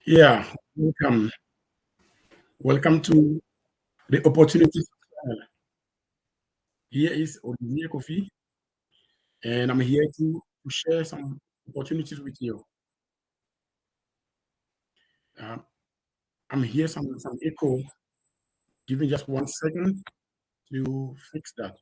Yeah, welcome. Welcome to the Opportunities Channel. Here is Olivier Kofi, and I'm here to share some opportunities with you. Uh, I'm here some echo. Give me just 1 second to fix that.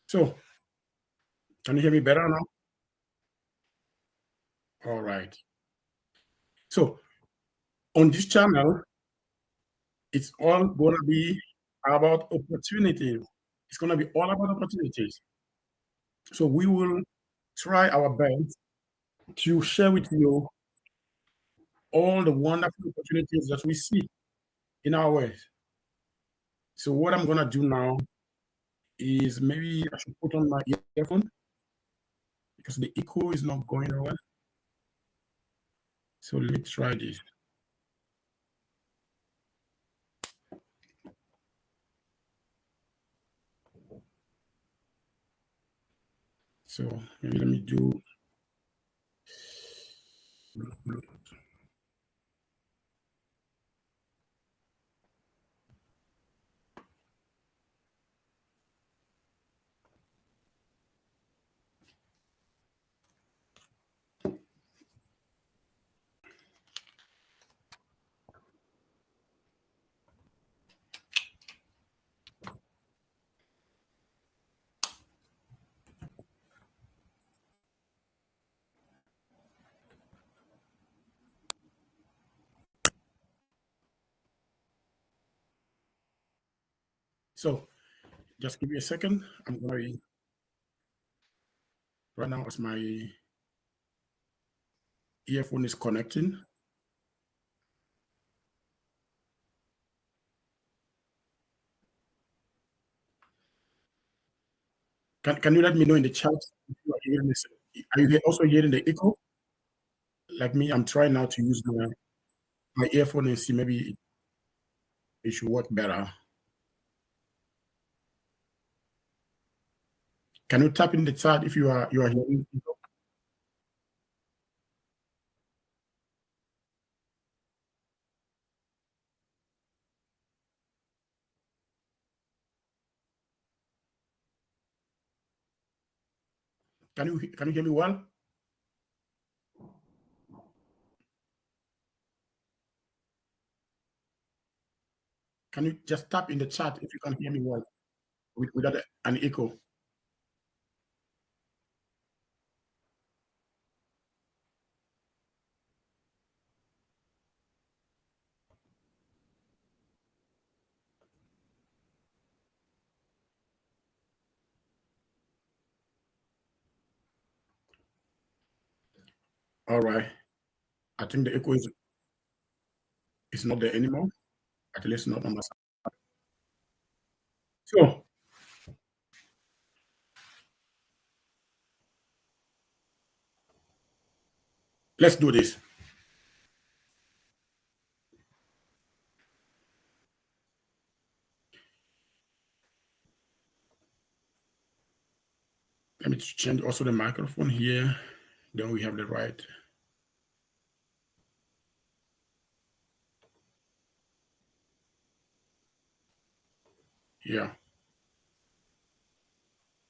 So, can you hear me better now? All right. So, on this channel, it's all going to be about opportunities. It's going to be all about opportunities. So, we will try our best to share with you all the wonderful opportunities that we see in our ways. So what I'm gonna do now is maybe I should put on my earphone because the echo is not going well. So let's try this. So maybe let me do. So just give me a second. I'm gonna right now as my earphone is connecting. Can you let me know in the chat if you are hearing this? Are you also hearing the echo? Like me, I'm trying now to use my earphone and see maybe it should work better. Can you tap in the chat if you are hearing? Can you hear me well? Can you just tap in the chat if you can hear me well without an echo? All right. I think the echo is not there anymore. At least not on my side. So let's do this. Let me change also the microphone here. Then we have the right. Yeah.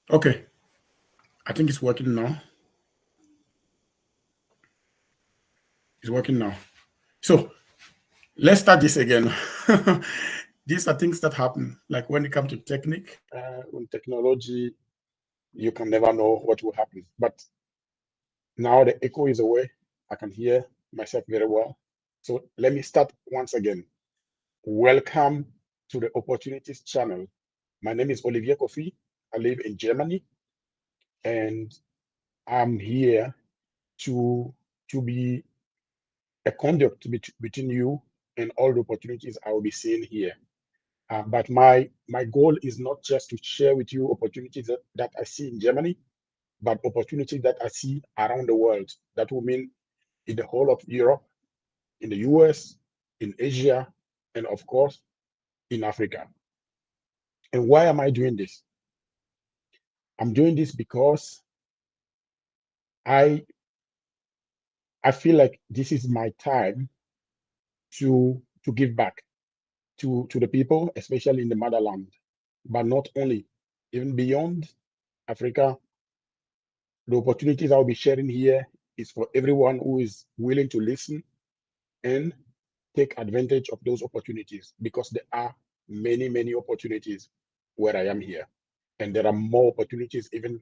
Okay. I think it's working now. It's working now. So let's start this again. These are things that happen. Like when it comes to technique, when technology, you can never know what will happen. But now the echo is away. I can hear myself very well. So let me start once again. Welcome to the Opportunities Channel. My name is Olivier Kofi. I live in Germany, and I'm here to be a conduit between you and all the opportunities I will be seeing here. But my goal is not just to share with you opportunities that I see in Germany, but opportunities that I see around the world. That will mean in the whole of Europe, in the US, in Asia, and of course, in Africa. And why am I doing this? I'm doing this because I feel like this is my time to give back to the people, especially in the motherland, but not only, even beyond Africa. The opportunities I'll be sharing here is for everyone who is willing to listen and take advantage of those opportunities, because there are many, many opportunities where I am here. And there are more opportunities even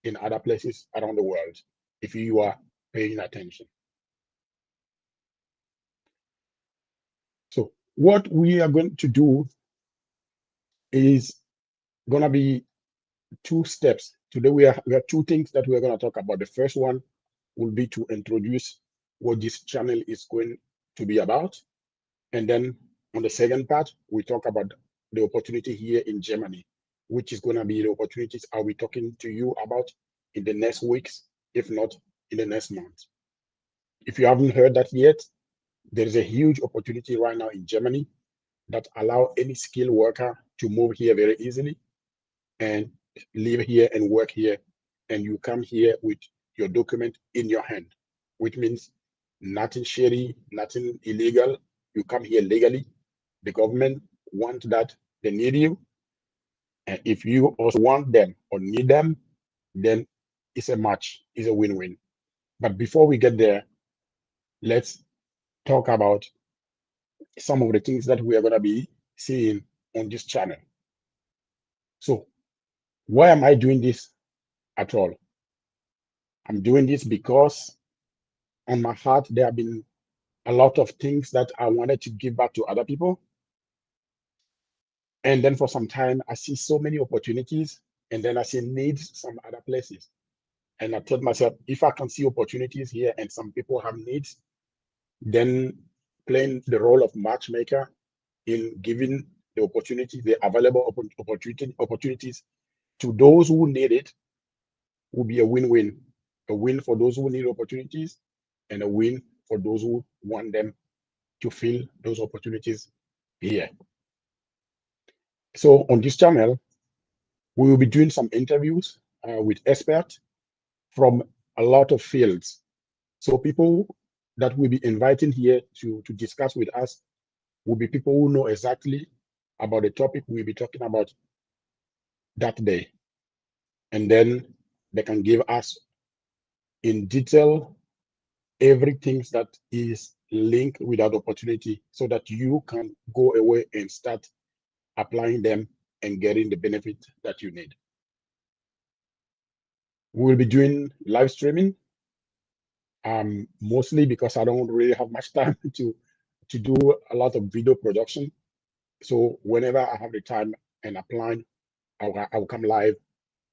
in other places around the world if you are paying attention. So what we are going to do is going to be two steps. Today we have two things that we're going to talk about. The first one will be to introduce what this channel is going to be about. And then on the second part, we talk about the opportunity here in Germany, which is going to be the opportunities I'll be talking to you about in the next weeks, if not in the next month. If you haven't heard that yet, there is a huge opportunity right now in Germany that allow any skilled worker to move here very easily and live here and work here. And you come here with your document in your hand, which means nothing shady, nothing illegal. You come here legally. The government wants that, they need you. And if you also want them or need them, then it's a match, it's a win-win. But before we get there, let's talk about some of the things that we are going to be seeing on this channel. So why am I doing this at all? I'm doing this because on my heart, there have been a lot of things that I wanted to give back to other people. And then for some time, I see so many opportunities, and then I see needs some other places. And I told myself, if I can see opportunities here and some people have needs, then playing the role of matchmaker in giving the opportunity, the available opportunities to those who need it will be a win-win. A win for those who need opportunities and a win for those who want them to fill those opportunities here. So on this channel, we will be doing some interviews with experts from a lot of fields. So people that we'll be inviting here to discuss with us will be people who know exactly about the topic we'll be talking about that day. And then they can give us in detail everything that is linked with that opportunity so that you can go away and start applying them and getting the benefit that you need. We will be doing live streaming, mostly because I don't really have much time to do a lot of video production. So whenever I have the time and a plan, I will come live,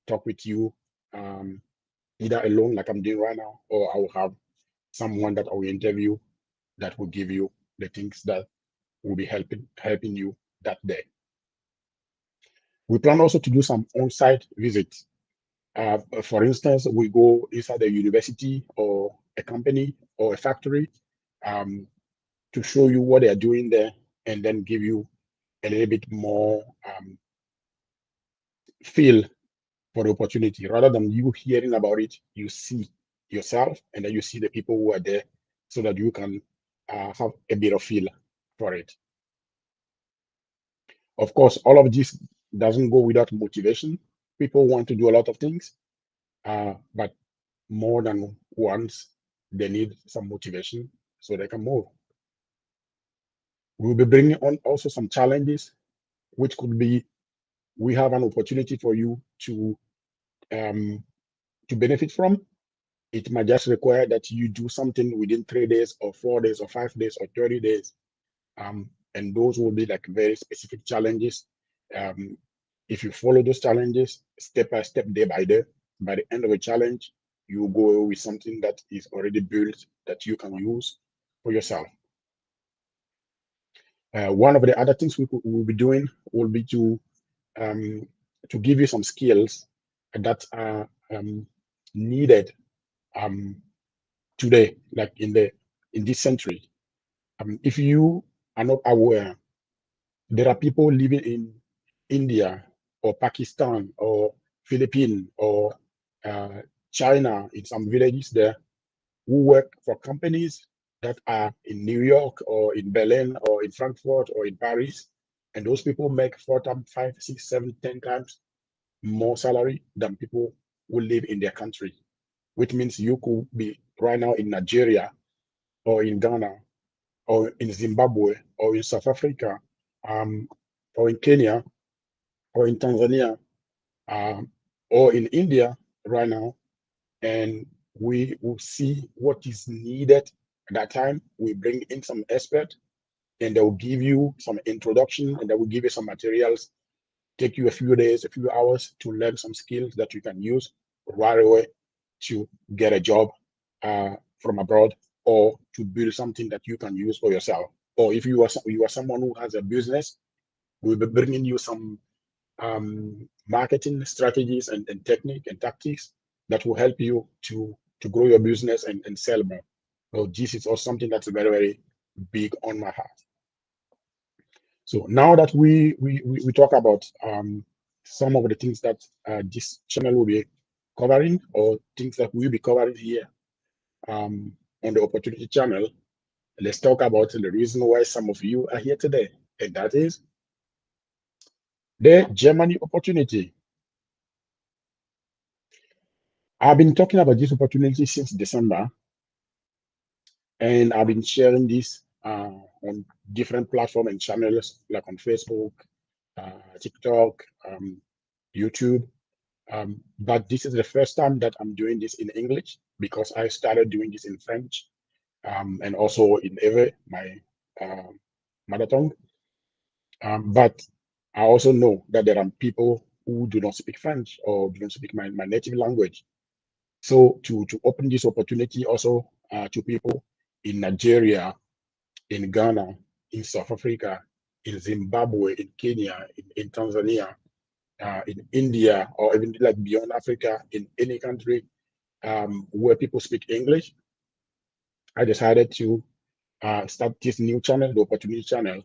talk with you, either alone like I'm doing right now, or I will have someone that I will interview that will give you the things that will be helping you that day. We plan also to do some on-site visits. For instance, we go inside a university or a company or a factory to show you what they are doing there, and then give you a little bit more feel for the opportunity. Rather than you hearing about it, you see yourself, and then you see the people who are there, so that you can have a bit of feel for it. Of course, all of this doesn't go without motivation. People want to do a lot of things, but more than once, they need some motivation so they can move. We'll be bringing on also some challenges, which could be, we have an opportunity for you to benefit from. It might just require that you do something within 3 days or 4 days or 5 days or 30 days. And those will be like very specific challenges. If you follow those challenges step by step, day by day, by the end of a challenge, you go with something that is already built that you can use for yourself. One of the other things we'll be doing will be to give you some skills that are needed today, like in this century. If you are not aware, there are people living in India or Pakistan or Philippines or China in some villages there who work for companies that are in New York or in Berlin or in Frankfurt or in Paris. And those people make 4 times, 5, 6, 7, 10 times more salary than people who live in their country, which means you could be right now in Nigeria or in Ghana or in Zimbabwe or in South Africa or in Kenya or in Tanzania um, or in India right now, and we will see what is needed at that time. We bring in some expert, and they will give you some introduction, and they will give you some materials. Take you a few days, a few hours to learn some skills that you can use right away to get a job from abroad, or to build something that you can use for yourself. Or if you are someone who has a business, we'll be bringing you some marketing strategies and technique and tactics that will help you to grow your business and sell more. So this is also something that's very, very big on my heart. So now that we talk about some of the things that this channel will be covering, or things that we'll be covering here on the Opportunity Channel, let's talk about the reason why some of you are here today, and that is the Germany opportunity. I've been talking about this opportunity since December, and I've been sharing this on different platforms and channels like on Facebook, TikTok, YouTube. But this is the first time that I'm doing this in English, because I started doing this in French and also in Ewe, my mother tongue. But I also know that there are people who do not speak French or do not speak my native language. So to open this opportunity also to people in Nigeria, in Ghana, in South Africa, in Zimbabwe, in Kenya, in Tanzania, in India, or even like beyond Africa, in any country where people speak English, I decided to start this new channel, the Opportunity Channel,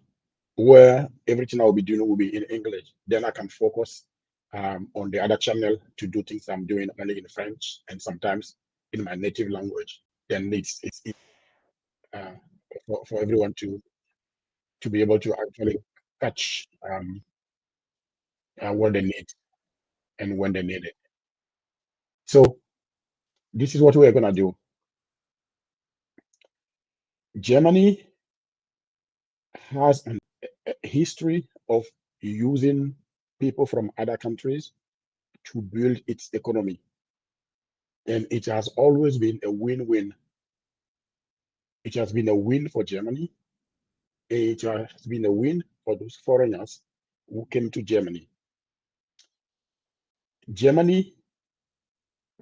where everything I'll be doing will be in English. Then I can focus on the other channel to do things I'm doing only in French and sometimes in my native language. Then it's easy for everyone to be able to actually catch what they need and when they need it. So this is what we're gonna do. Germany has a history of using people from other countries to build its economy, and it has always been a win-win. It has been a win for Germany. It has been a win for those foreigners who came to Germany. Germany,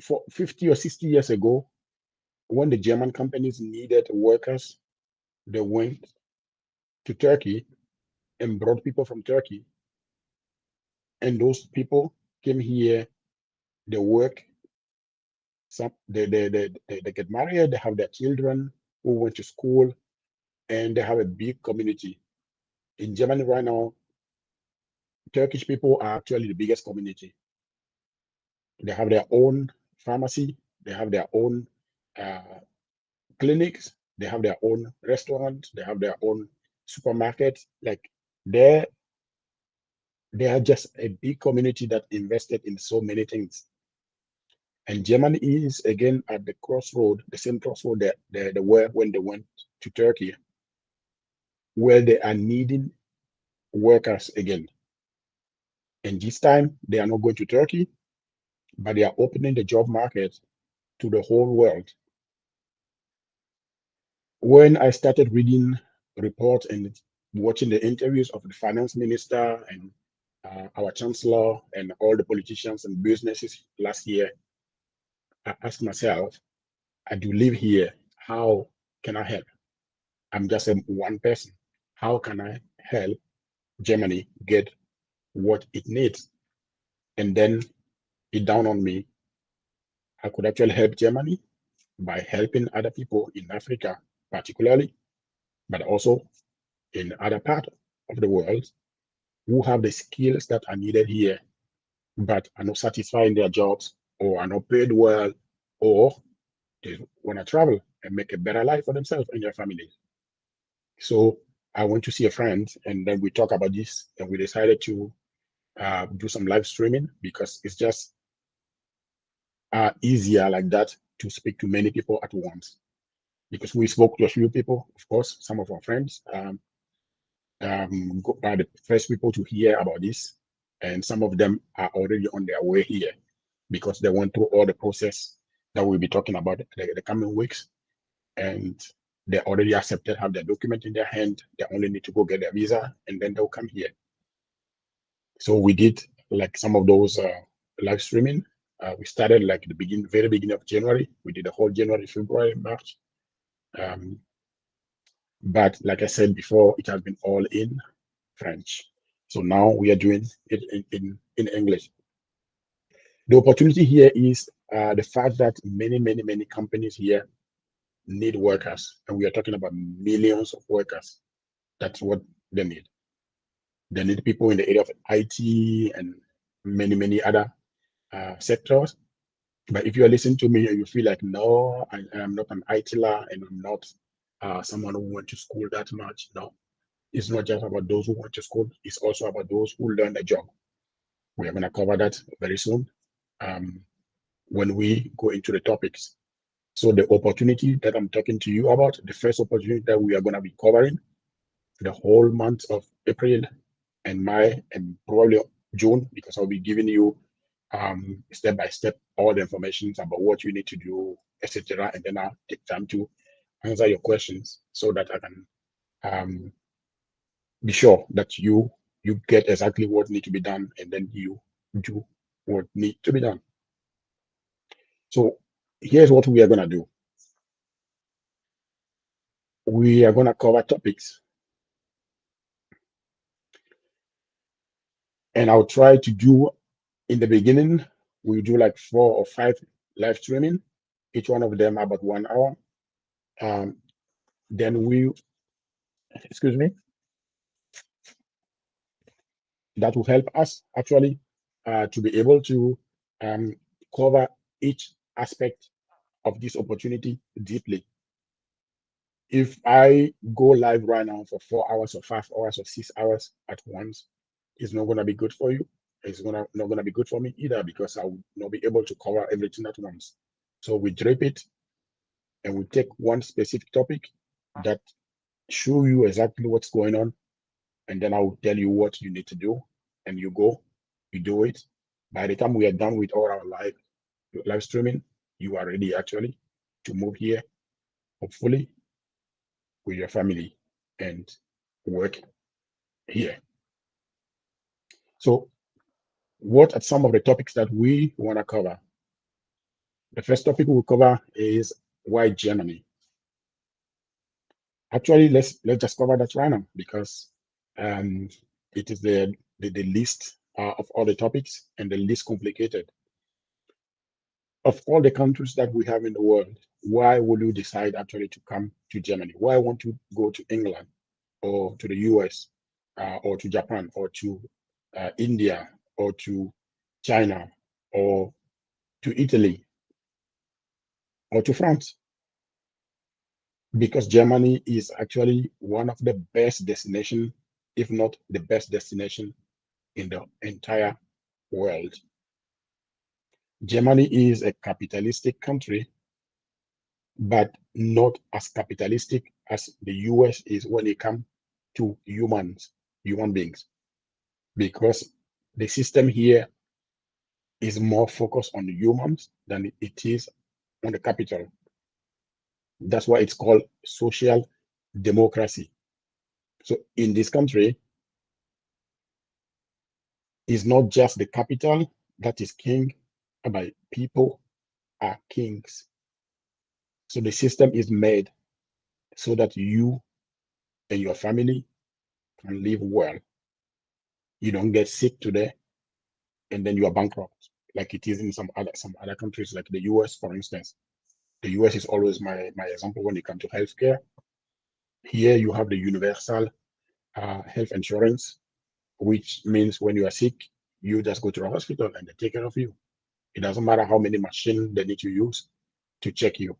for 50 or 60 years ago, when the German companies needed workers, they went to Turkey and brought people from Turkey. And those people came here, they work, some they get married, they have their children who went to school, and they have a big community. In Germany right now, Turkish people are actually the biggest community. They have their own pharmacy, they have their own uh, clinics, they have their own restaurant, they have their own supermarket. Like they they are just a big community that invested in so many things. And Germany is again at the crossroad, the same crossroad that they were when they went to Turkey, where they are needing workers again. And this time they are not going to Turkey, but they are opening the job market to the whole world. When I started reading reports and watching the interviews of the finance minister and our chancellor and all the politicians and businesses last year, I asked myself, I do live here. How can I help? I'm just one person. How can I help Germany get what it needs? And then it dawned on me, I could actually help Germany by helping other people in Africa, particularly, but also in other parts of the world who have the skills that are needed here, but are not satisfied in their jobs or are not paid well, or they want to travel and make a better life for themselves and their families. So I went to see a friend, and then we talked about this, and we decided to do some live streaming because it's just easier like that to speak to many people at once. Because we spoke to a few people, of course, some of our friends are the first people to hear about this, and some of them are already on their way here because they went through all the process that we'll be talking about the coming weeks, and they already accepted, have their document in their hand. They only need to go get their visa, and then they'll come here. So we did like some of those live streaming. We started like the very beginning of January. We did the whole January, February, March. But like I said before, it has been all in French. So now we are doing it in English. The opportunity here is the fact that many companies here need workers, and we are talking about millions of workers. That's what they need. They need people in the area of IT and many other sectors. But if you are listening to me and you feel like, no, I am not an ITler and I'm not someone who went to school that much, no, it's not just about those who went to school, it's also about those who learn the job. We are going to cover that very soon when we go into the topics. So the opportunity that I'm talking to you about, the first opportunity that we are going to be covering the whole month of April and May and probably June, because I'll be giving you step by step all the information about what you need to do, etc. And then I'll take time to answer your questions so that I can be sure that you get exactly what needs to be done, and then you do what needs to be done. So here's what we are going to do. We are going to cover topics, and I'll try to do, in the beginning, we do like 4 or 5 live streaming, each one of them about 1 hour. Then we, excuse me, that will help us actually to be able to cover each aspect of this opportunity deeply. If I go live right now for 4 hours or 5 hours or 6 hours at once, it's not going to be good for you. It's not going to be good for me either, because I will not be able to cover everything at once. So we drape it and we take one specific topic that show you exactly what's going on, and then I will tell you what you need to do, and you go, you do it. By the time we are done with all our live streaming, you are ready actually to move here, hopefully, with your family and work here. So what are some of the topics that we want to cover? The first topic we'll cover is why Germany. Actually, let's just cover that right now, because it is the least of all the topics and the least complicated. Of all the countries that we have in the world, why would you decide actually to come to Germany? Why won't you go to England or to the US or to Japan or to India or to China or to Italy or to France? Because Germany is actually one of the best destinations, if not the best destination in the entire world. Germany is a capitalistic country, but not as capitalistic as the US is when it comes to human beings, because the system here is more focused on the humans than it is on the capital. That's why it's called social democracy. So in this country, it's not just the capital that is king, but people are kings. So the system is made so that you and your family can live well. You don't get sick today and then you are bankrupt like it is in some other countries, like the US, for instance. The US is always my example when it comes to healthcare. Here you have the universal health insurance, which means when you are sick, you just go to the hospital and they take care of you. It doesn't matter how many machines they need to use to check you.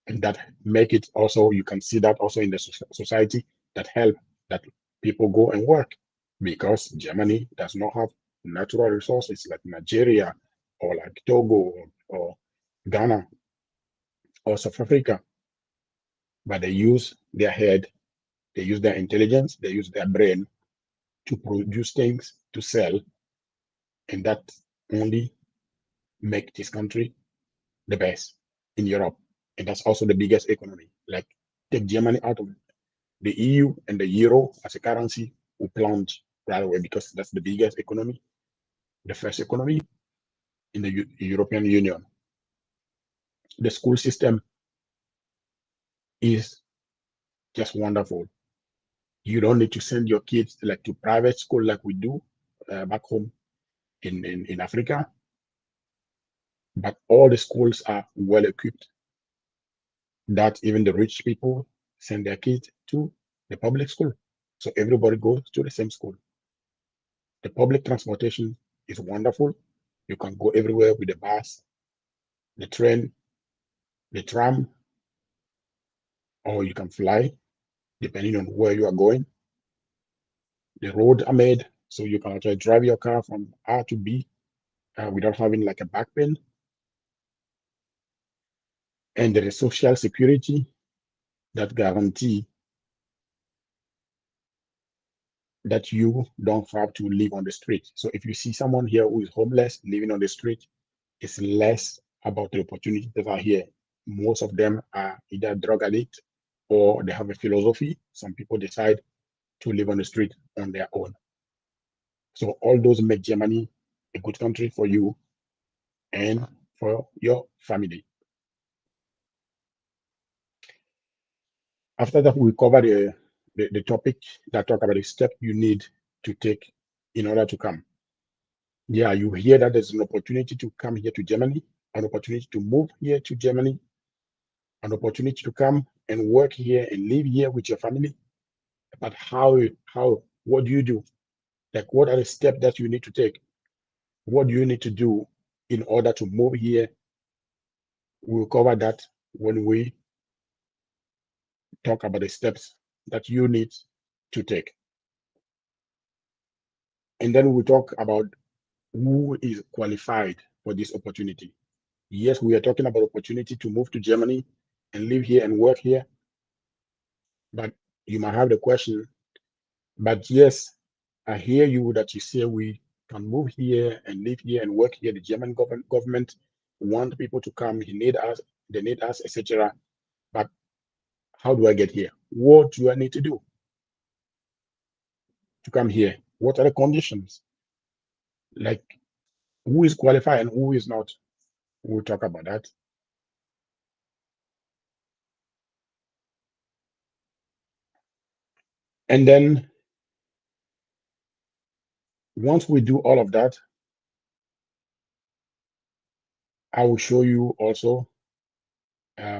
And that make it also, you can see that also in the society, that help that people go and work, because Germany does not have natural resources like Nigeria or like Togo or Ghana or South Africa, but they use their head, they use their intelligence, they use their brain to produce things to sell, and that only make this country the best in Europe. And that's also the biggest economy. Like, take Germany out of the EU and the euro as a currency will plunge right away, because that's the biggest economy, the first economy in the European Union. The school system is just wonderful. You don't need to send your kids like to private school like we do back home in Africa, but all the schools are well equipped, that even the rich people send their kids to the public school. So everybody goes to the same school. The public transportation is wonderful. You can go everywhere with the bus, the train, the tram, or you can fly, depending on where you are going. The roads are made so you can actually drive your car from A to B without having like a back pain. And there is social security that guarantee that you don't have to live on the street. So if you see someone here who is homeless living on the street, it's less about the opportunities that are here. Most of them are either drug addict or they have a philosophy. Some people decide to live on the street on their own. So all those make Germany a good country for you and for your family. After that, we cover the topic that talk about the step you need to take in order to come. Yeah, you hear that there's an opportunity to come here to Germany, an opportunity to move here to Germany, an opportunity to come and work here and live here with your family. But what do you do? Like, what are the steps that you need to take? What do you need to do in order to move here? We'll cover that when we talk about the steps that you need to take. And then we'll talk about who is qualified for this opportunity. Yes, we are talking about opportunity to move to Germany and live here and work here. But you might have the question, but yes, I hear you that you say we can move here and live here and work here. The German government want people to come. They need us, etc. But how do I get here? What do I need to do to come here? What are the conditions? Like, who is qualified and who is not? We'll talk about that. And then once we do all of that, I will show you also,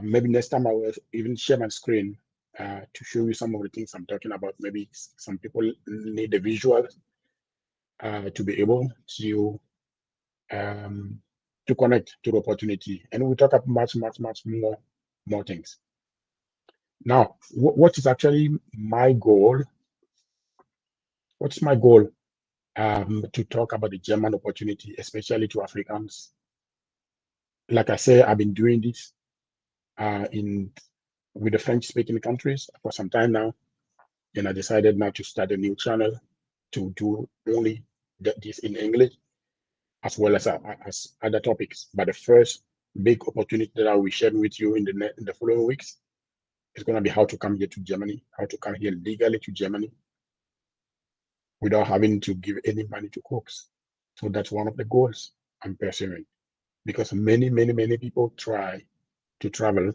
maybe next time I will even share my screen to show you some of the things I'm talking about. Maybe some people need a visual to be able to connect to the opportunity. And we'll talk about much more things. Now, what is actually my goal? What's my goal to talk about the German opportunity, especially to Africans? Like I say, I've been doing this with the French-speaking countries for some time now, and I decided now to start a new channel to do only this in English, as well as other topics. But the first big opportunity that I will share with you in the following weeks is going to be how to come here to Germany, how to come here legally to Germany without having to give any money to cooks. So that's one of the goals I'm pursuing, because many people try to travel.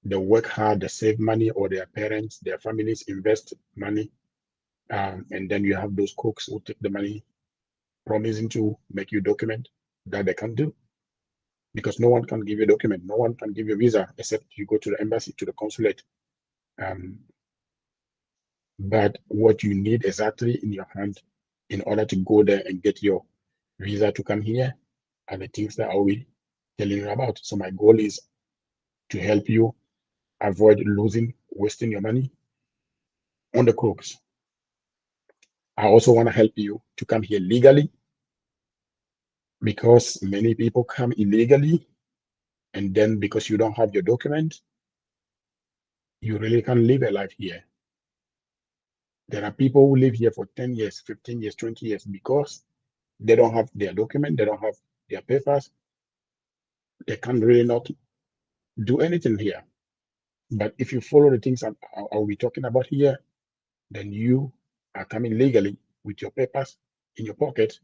They work hard, they save money, or their parents, their families invest money, and then you have those cooks who take the money promising to make you a document that they can't do, because no one can give you a document, no one can give you a visa except you go to the embassy, to the consulate. But what you need exactly in your hand in order to go there and get your visa to come here are the things that I will be telling you about. So my goal is to help you avoid wasting your money on the crooks. I also want to help you to come here legally, because many people come illegally, and then because you don't have your document, you really can't live a life here. There are people who live here for 10 years, 15 years, 20 years because they don't have their document, they don't have their papers. They can't really not do anything here. But if you follow the things I'll be talking about here, then you are coming legally with your papers in your pocket,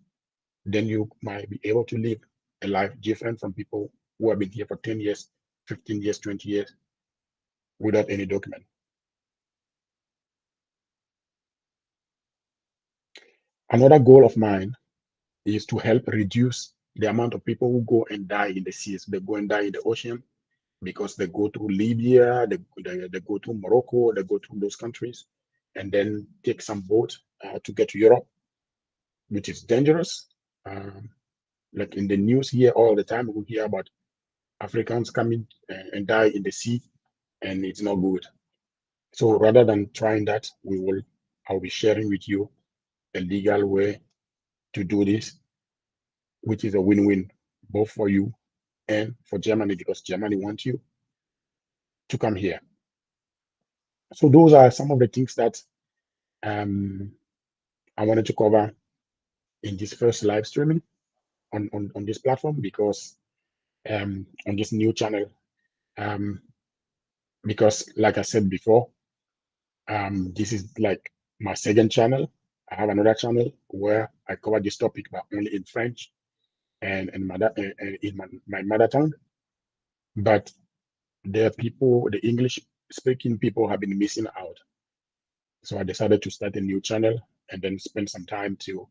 then you might be able to live a life different from people who have been here for 10 years, 15 years, 20 years without any document. Another goal of mine is to help reduce the amount of people who go and die in the seas. They go and die in the ocean because they go to Libya, they go to Morocco, they go to those countries, and then take some boat to get to Europe, which is dangerous. Like in the news here all the time, we hear about Africans coming and die in the sea, and it's not good. So rather than trying that, I'll be sharing with you a legal way to do this, which is a win-win both for you and for Germany, because Germany wants you to come here. So those are some of the things that I wanted to cover in this first live streaming on this platform, because on this new channel, because like I said before, this is like my second channel. I have another channel where I cover this topic, but only in French and in my mother tongue. But the English speaking people have been missing out. So I decided to start a new channel and then spend some time to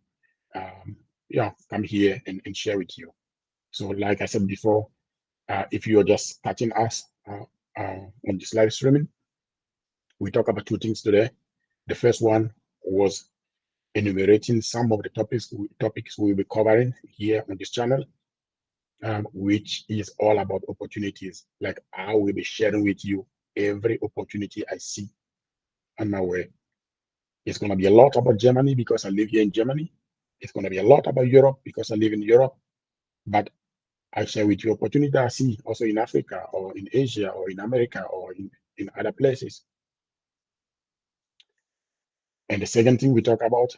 come here and share with you. So like I said before, if you're just catching us on this live streaming, we talk about two things today. The first one was enumerating some of the topics we'll be covering here on this channel, which is all about opportunities. Like I will be sharing with you every opportunity I see on my way. It's going to be a lot about Germany because I live here in Germany. It's going to be a lot about Europe because I live in Europe. But I share with you opportunity I see also in Africa or in Asia or in America or in other places. And the second thing we talk about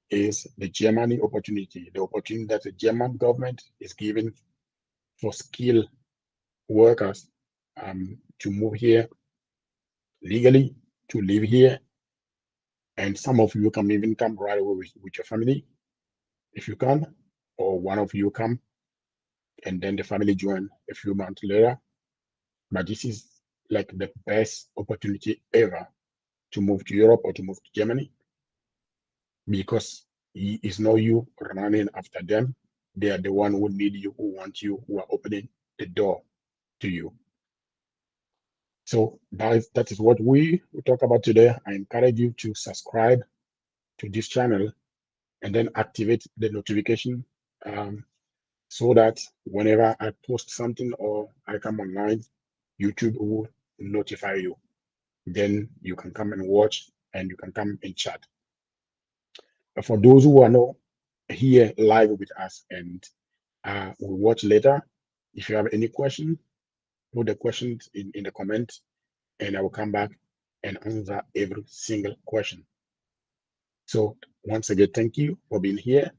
is the Germany opportunity, the opportunity that the German government is giving for skilled workers to move here legally, to live here. And some of you can even come right away with your family if you can, or one of you come and then the family join a few months later. But this is like the best opportunity ever to move to Europe or to move to Germany, because it's not you running after them. They are the one who need you, who want you, who are opening the door to you. So that is what we talk about today. I encourage you to subscribe to this channel and then activate the notification so that whenever I post something or I come online, YouTube will notify you. Then you can come and watch and you can come and chat. But for those who are not here live with us and will watch later, if you have any question, put the questions in the comment and I will come back and answer every single question. So once again, thank you for being here.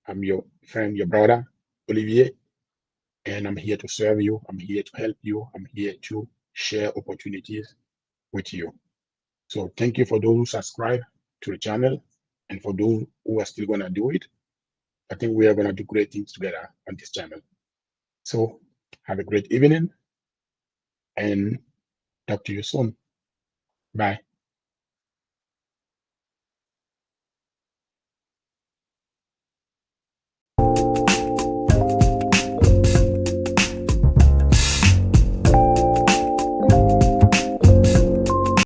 I'm your friend, your brother, Olivier, and I'm here to serve you. I'm here to help you. I'm here to share opportunities with you. So thank you for those who subscribe to the channel, and for those who are still going to do it. I think we are going to do great things together on this channel. So have a great evening and talk to you soon. Bye.